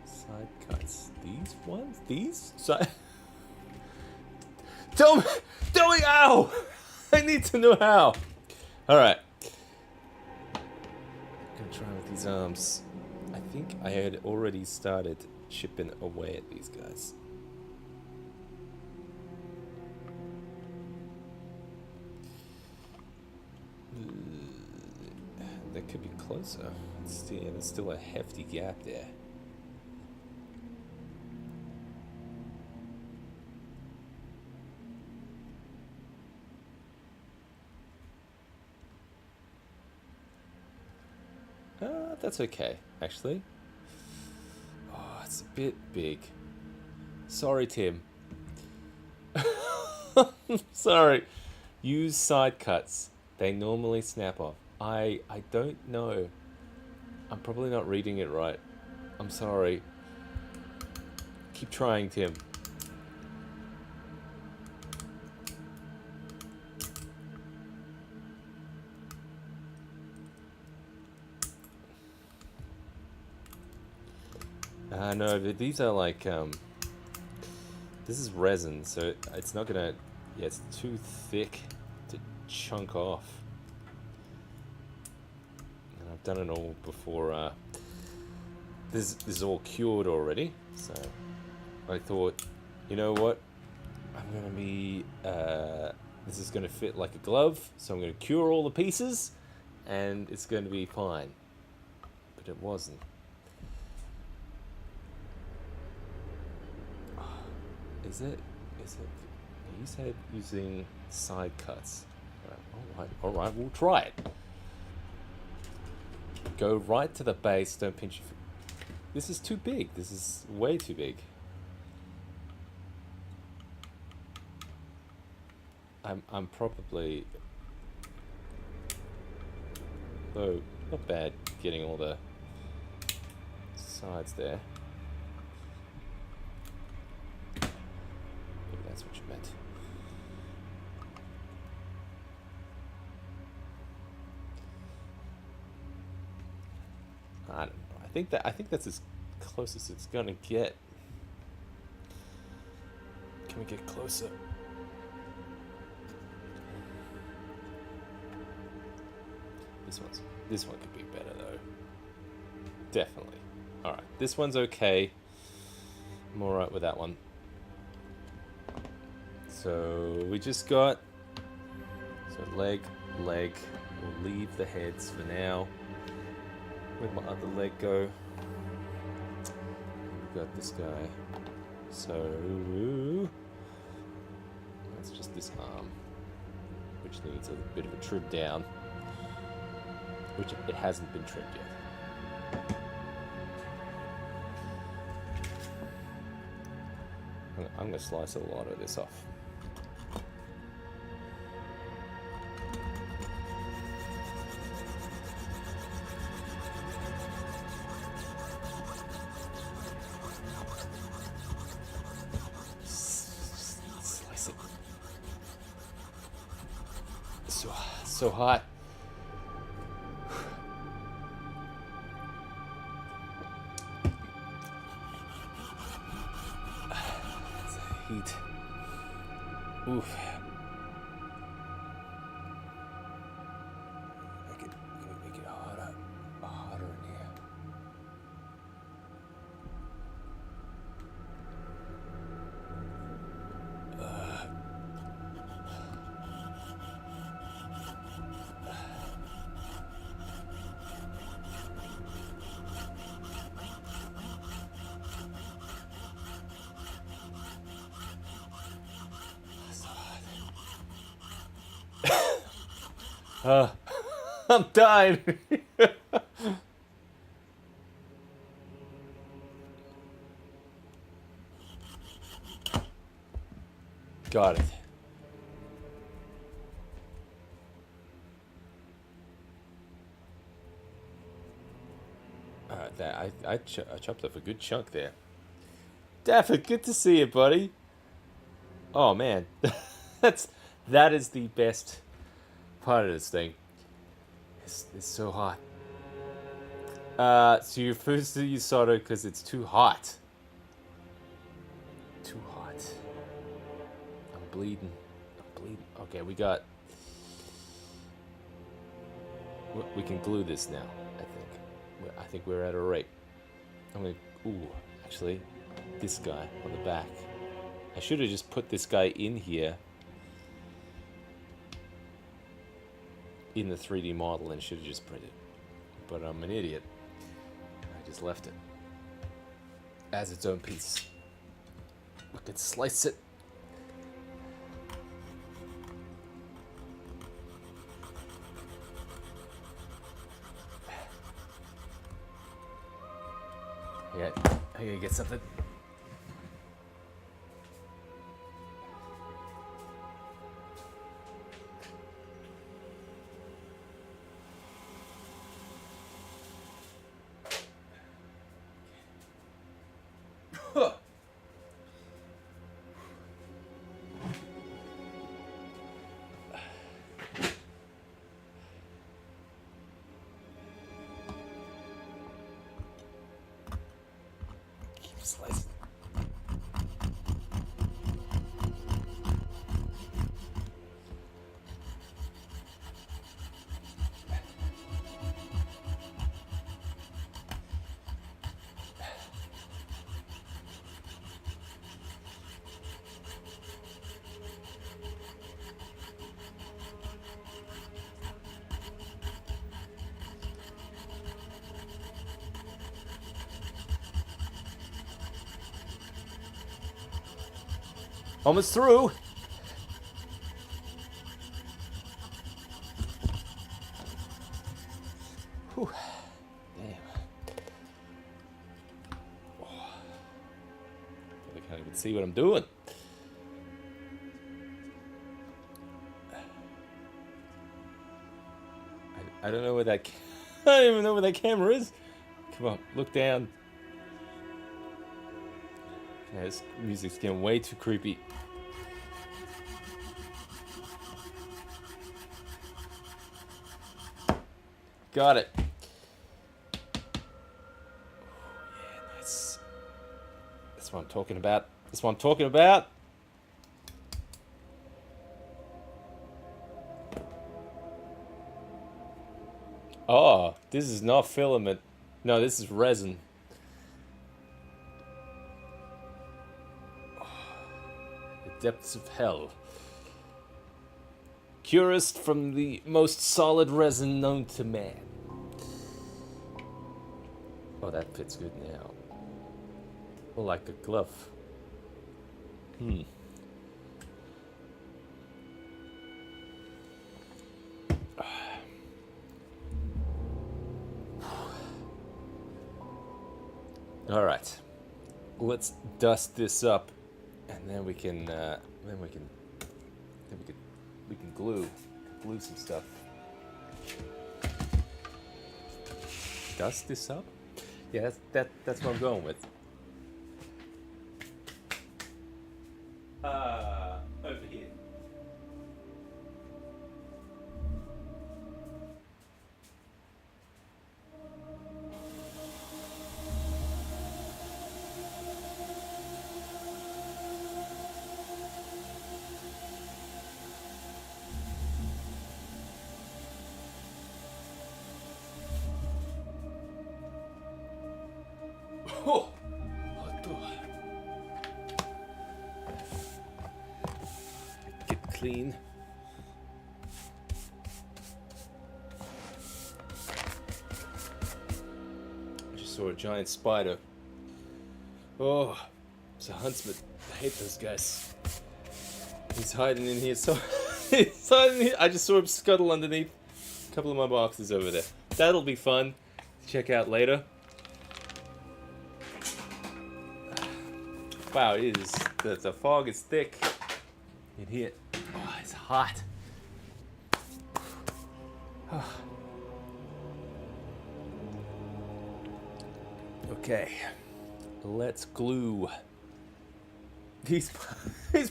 Side cuts. These ones? These? Side... Tell me how! I need to know how. Alright. Gonna try with these arms. I think I had already started chipping away at these guys. That could be closer. There's still a hefty gap there. That's okay, actually. Oh, it's a bit big. Sorry, Tim. Sorry. Use side cuts. They normally snap off. I don't know. I'm probably not reading it right. I'm sorry. Keep trying, Tim. No, but these are like, this is resin, so it's not gonna, yeah, it's too thick to chunk off. And I've done it all before, this is all cured already, so I thought, you know what, I'm gonna be, this is gonna fit like a glove, so I'm gonna cure all the pieces, and it's gonna be fine. But it wasn't. Is it? Is it? You said using side cuts. All right, we'll try it. Go right to the base. Don't pinch your. This is too big. This is way too big. I'm probably, though not bad getting all the sides there. Maybe that's what you meant. I don't know. I think that's as close as it's gonna get. Can we get closer? This one could be better though. Definitely. Alright, this one's okay. I'm alright with that one. So we just got leg. We'll leave the heads for now. Where'd my other leg go? We've got this guy. So that's just this arm, which needs a bit of a trim down. Which it hasn't been trimmed yet. I'm going to slice a lot of this off. Slice it. So hot. Heat. Oof. Make it hotter in here. I'm dying. Got it. I chopped up a good chunk there. Dafford, good to see you, buddy. Oh man, that is the best part of this thing. It's so hot. So you're supposed to use solder because it's too hot. Too hot. I'm bleeding. Okay, we can glue this now. I think we're at a rate. Actually, this guy on the back. I should have just put this guy in here. In the 3D model and should have just printed. But I'm an idiot. I just left it as its own piece. We could slice it. Yeah, I'm gonna get something. Slice. Almost through. Whew. Damn. Oh. I can't even see what I'm doing. I don't know where that... I don't even know where that camera is. Come on, look down. Yeah, this music's getting way too creepy. Got it. Yeah, nice. That's what I'm talking about. That's what I'm talking about. Oh, this is not filament. No, this is resin. The depths of hell. Purest from the most solid resin known to man. Oh, that fits good now. Oh, like a glove. All right, let's dust this up, and then we can glue some stuff. Dust this up? Yeah, that's what I'm going with. Over here. Oh, get clean. I just saw a giant spider. Oh, it's a huntsman. I hate those guys. He's hiding in here. So he's hiding here. I just saw him scuttle underneath a couple of my boxes over there. That'll be fun to check out later. Wow, it is. The fog is thick in here. Oh, it's hot. Okay, let's glue. He's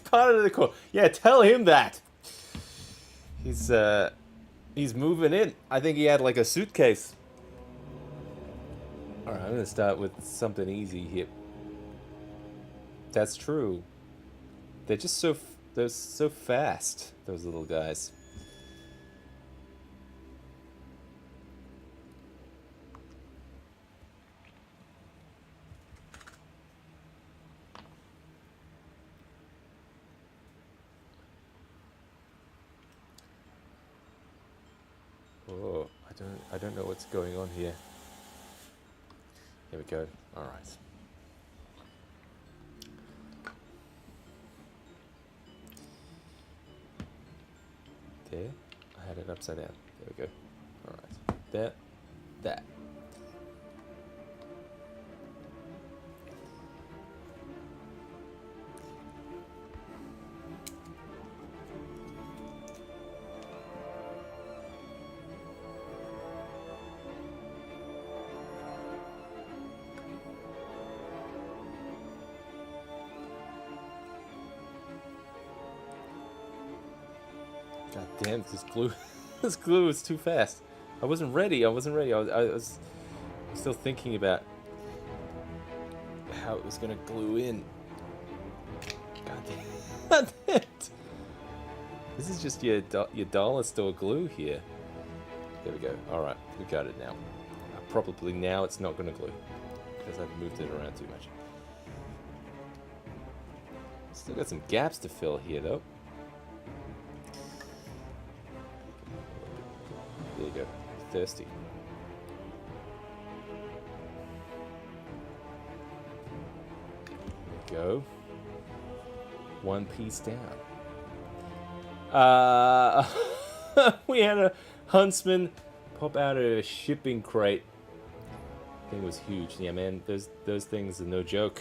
part of the core. Yeah, tell him that. He's moving in. I think he had like a suitcase. All right, I'm gonna start with something easy here. That's true. They're just they're so fast, those little guys. Oh, I don't know what's going on here. Here we go. All right. There. I had it upside down. There we go. Alright. There. That. God damn, this glue is too fast. I wasn't ready. I was still thinking about how it was gonna glue in. God damn it! This is just your dollar store glue here. There we go. All right, we got it now. Probably now it's not gonna glue because I've moved it around too much. Still got some gaps to fill here though. There you go. Thirsty. There we go. one piece down. We had a huntsman pop out of a shipping crate. Thing was huge. Yeah, man, those things are no joke.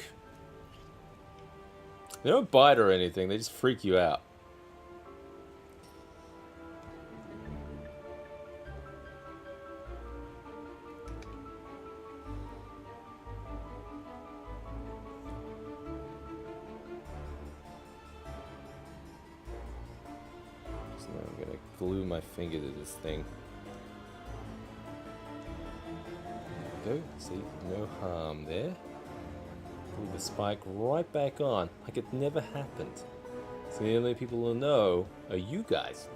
They don't bite or anything, they just freak you out. So now I'm gonna glue my finger to this thing. There we go. See, no harm there. Glue the spike right back on, like it never happened. So the only people who know are you guys.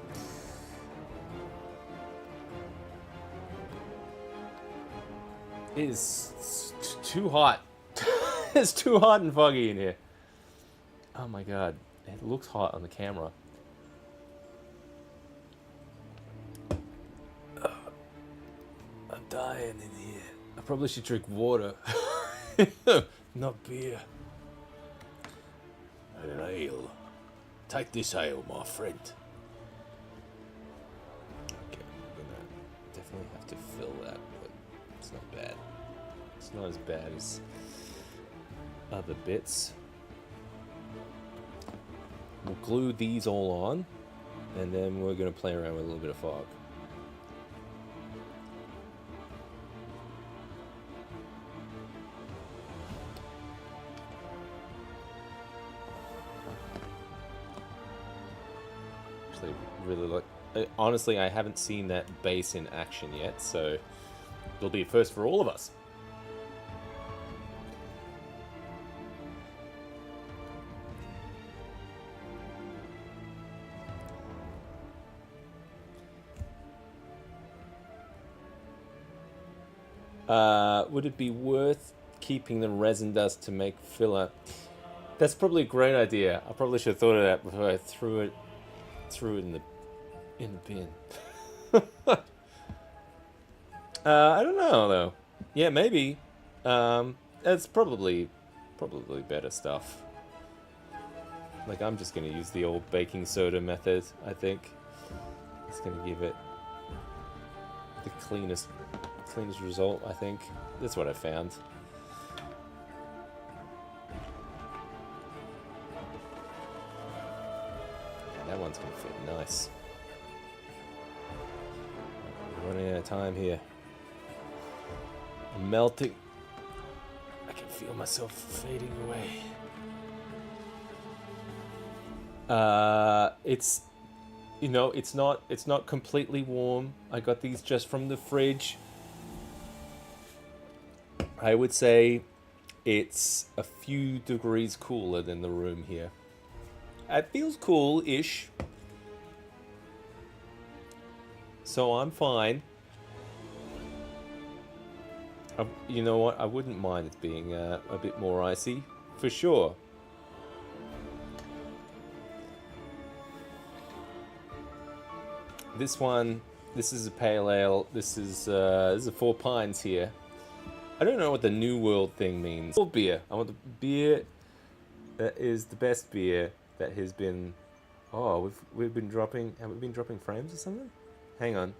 It is too hot. It's too hot and foggy in here. Oh my god, it looks hot on the camera. I'm dying in here. I probably should drink water. Not beer. An ale. Take this ale, my friend. Okay, I'm gonna definitely have to fill that, but it's not bad. It's not as bad as other bits. We'll glue these all on, and then we're gonna play around with a little bit of fog. Really like. Honestly, I haven't seen that base in action yet, so it'll be a first for all of us. Would it be worth keeping the resin dust to make filler? That's probably a great idea. I probably should have thought of that before I threw it in the bin. I don't know though. Yeah, maybe. It's probably better stuff. Like, I'm just gonna use the old baking soda method. I think it's gonna give it the cleanest result. I think that's what I found. That one's gonna fit nice. We're running out of time here. I'm melting. I can feel myself fading away. It's, you know, it's not completely warm. I got these just from the fridge. I would say it's a few degrees cooler than the room here. It feels cool-ish. So I'm fine. You know what? I wouldn't mind it being a bit more icy, for sure. This is a pale ale. This is a Four Pines here. I don't know what the New World thing means. Beer. I want the beer that is the best beer that has been. Oh, we've been dropping. Have we been dropping frames or something? Hang on.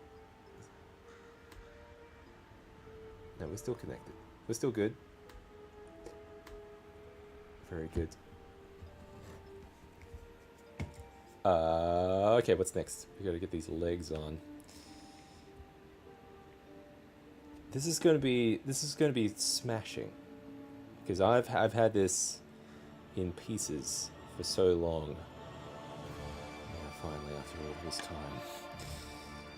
No, we're still connected. We're still good. Very good. Okay, what's next? We gotta get these legs on. This is gonna be smashing, because I've had this in pieces for so long. Now finally, after all this time,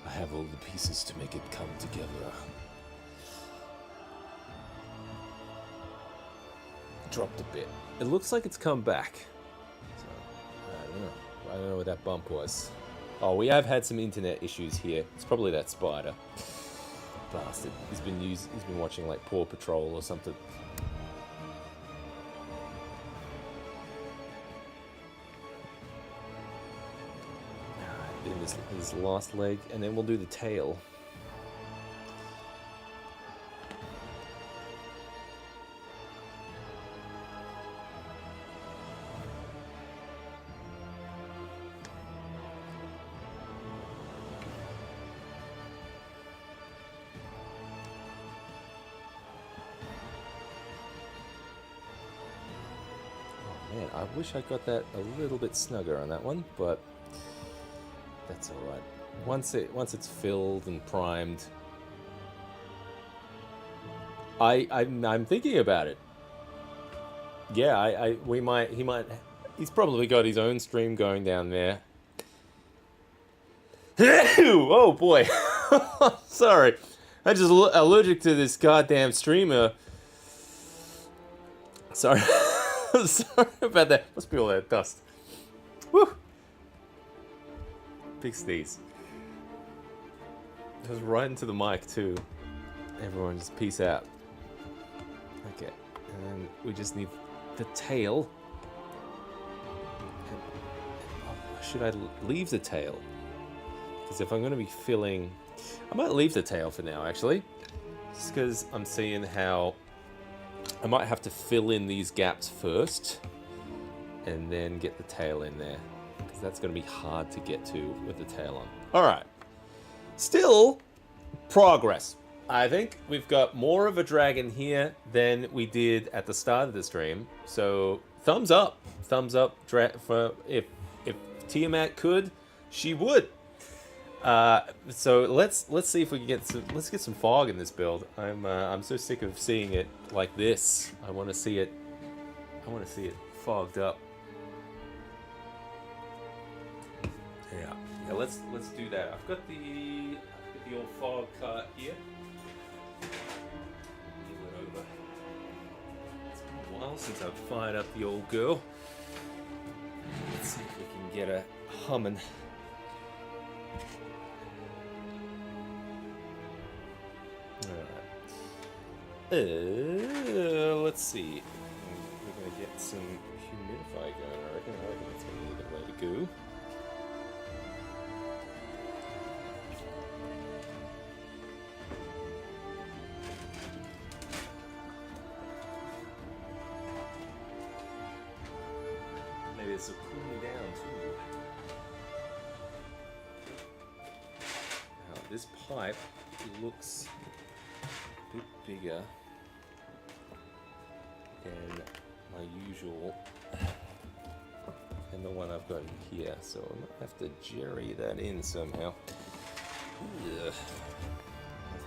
I have all the pieces to make it come together. Dropped a bit. It looks like it's come back. So, I don't know what that bump was. Oh, we have had some internet issues here. It's probably that spider. Bastard. He's been watching like Paw Patrol or something. Alright, this last leg, and then we'll do the tail. Man, I wish I got that a little bit snugger on that one, but that's all right. Once it's filled and primed, I'm thinking about it. Yeah, he's probably got his own stream going down there. Oh boy, sorry, I'm just allergic to this goddamn streamer. Sorry. Sorry about that. Must be all that dust. Woo! Big sneeze. It was right into the mic too. Everyone just peace out. Okay. And we just need the tail. Should I leave the tail? Because if I'm going to be filling... I might leave the tail for now, actually. Just because I'm seeing how... I might have to fill in these gaps first and then get the tail in there, because that's going to be hard to get to with the tail on. All right. Still progress. I think we've got more of a dragon here than we did at the start of the stream. So thumbs up. Thumbs up for if Tiamat could, she would. So let's see if we can get some fog in this build. I'm so sick of seeing it like this. I want to see it fogged up. Yeah. Let's do that. I've got the old fog cart here. It's been a while since I've fired up the old girl. Let's see if we can get her humming. Let's see. We're gonna get some humidify going. I reckon that's gonna be a good way to go. Maybe this will cool me down too. Now this pipe looks a bit bigger than my usual, and the one I've got here, so I might have to jerry that in somehow. Ugh.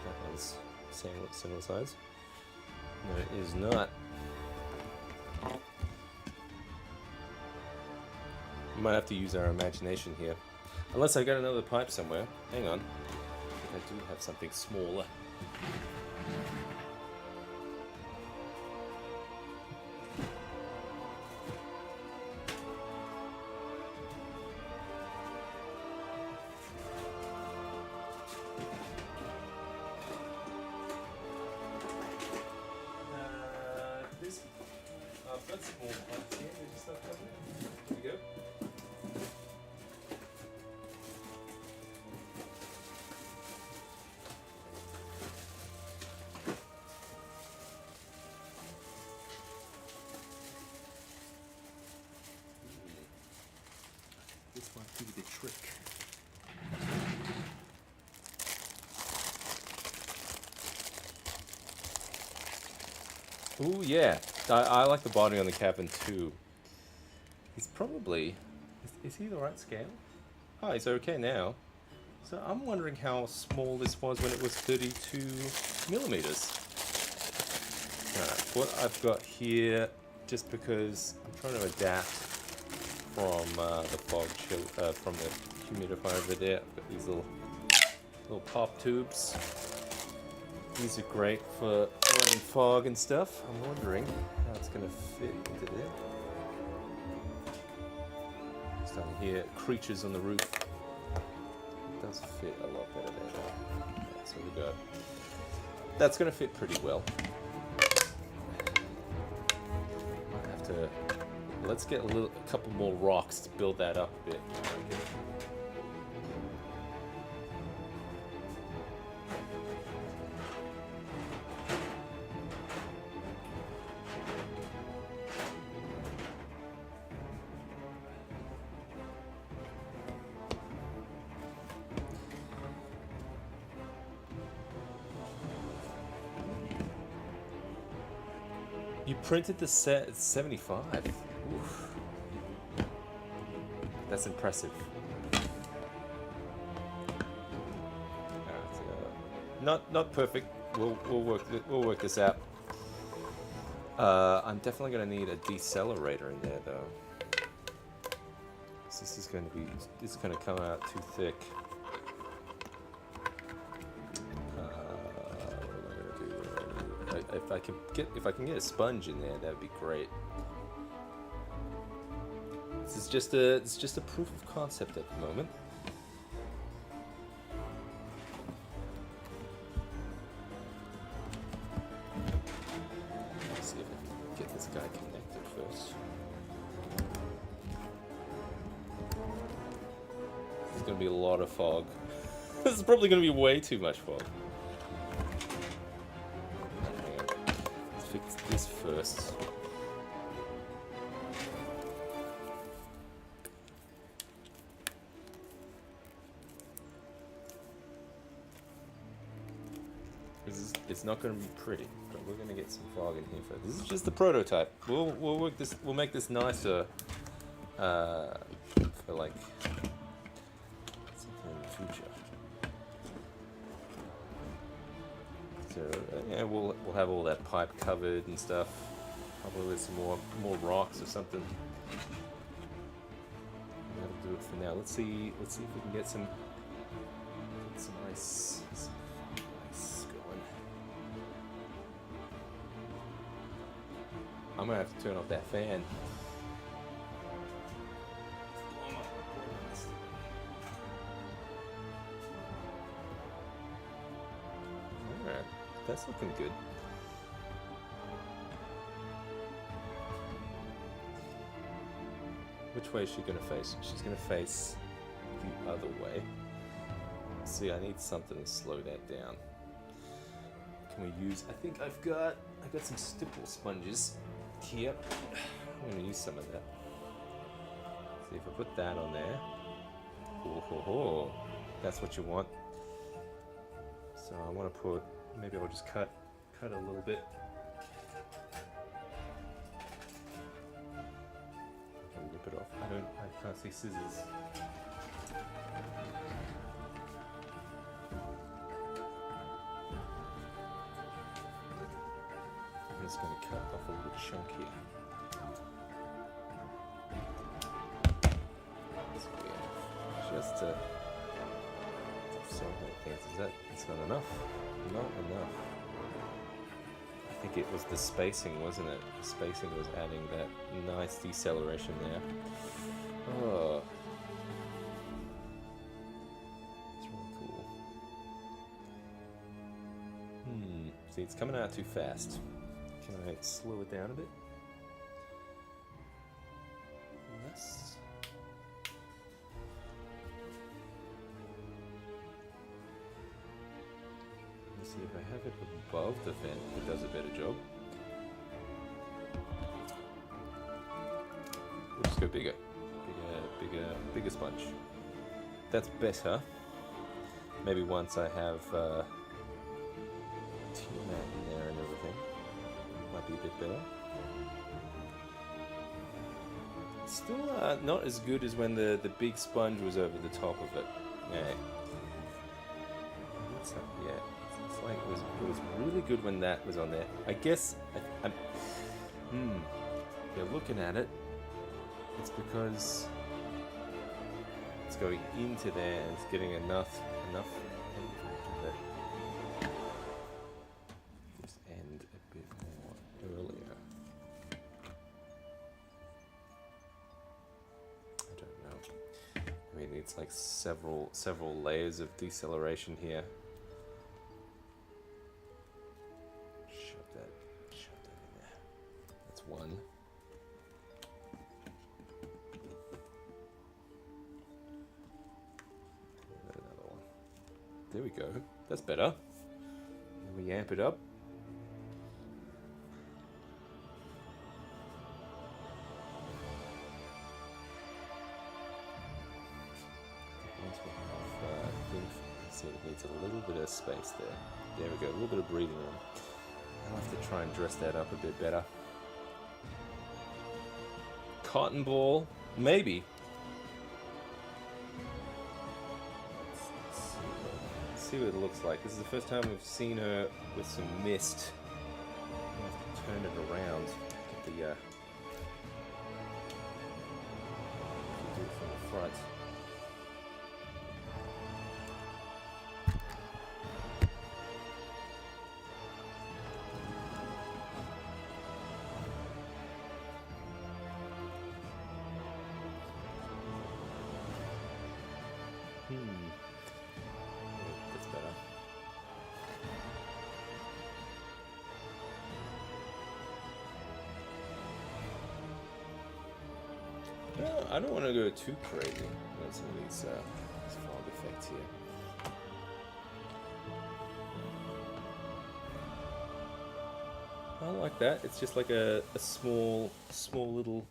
That one's similar size. No, it is not. We might have to use our imagination here, unless I got another pipe somewhere. Hang on, I think I do have something smaller. I've got some more pipes here. There's stuff coming. Here we go. This might be the trick. Ooh, yeah. I like the body on the cabin too. He's probably... Is he the right scale? Oh, he's okay now. So I'm wondering how small this was when it was 32 millimeters. Alright, what I've got here, just because I'm trying to adapt from the fog chill, from the humidifier over there. I've got these little pop tubes. These are great for running fog and stuff. I'm wondering how it's going to fit into there. Starting to hear creatures on the roof. It does fit a lot better there. So we got. That's going to fit pretty well. Might have to. Let's get a couple more rocks to build that up a bit. You printed the set at 75. Oof. That's impressive. Not perfect. We'll work this out. I'm definitely gonna need a decelerator in there though. This is going to come out too thick. What am I gonna do? If I can get a sponge in there, that'd be great. It's just a proof of concept at the moment. Let's see if I can get this guy connected first. There's gonna be a lot of fog. This is probably gonna be way too much fog. Hang on. Let's fix this first. It's not going to be pretty, but we're going to get some fog in here first. This is just the prototype. We'll work this. We'll make this nicer for like something in the future. So yeah, we'll have all that pipe covered and stuff. Probably with some more rocks or something. That'll do it for now. Let's see if we can get some ice. I'm gonna have to turn off that fan. Alright, that's looking good. Which way is she gonna face? She's gonna face the other way. See, I need something to slow that down. Can we use? I think I've got some stipple sponges. Here, I'm going to use some of that. See if I put that on there. Oh, that's what you want. So I want to put. Maybe I'll just cut a little bit. I can rip it off. I can't see scissors. I'm just going to cut off a little chunk here. Just to so many things. It's not enough? Not enough. I think it was the spacing, wasn't it? The spacing was adding that nice deceleration there. Oh. It's really cool. See, it's coming out too fast. Can I slow it down a bit? Less. Let's see if I have it above the vent, it does a better job. We'll just go bigger. Bigger sponge. That's better. Maybe once I have T-mat in there and everything. Might be a bit better. Still not as good as when the big sponge was over the top of it. Yeah. Yeah. It's like it was really good when that was on there. I guess you're looking at it. It's because it's going into there and it's getting enough. Just end a bit more earlier. I don't know. I mean, it's like several layers of deceleration here. Shove that in there. That's one. Another one. There we go. That's better. And we amp it up. See, it needs a little bit of space there. There we go, a little bit of breathing room. I'll have to try and dress that up a bit better. cotton ball, maybe. Let's see what it looks like. This is the first time we've seen her with some mist. I have to turn it around. Get the do it from the front. That's better. No, I don't want to go too crazy on some of these fog effects here. I like that. It's just like a small little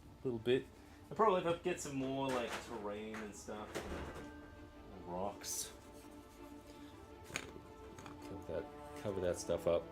bit. I'll probably have to get some more like terrain and stuff, and rocks. Cover that stuff up.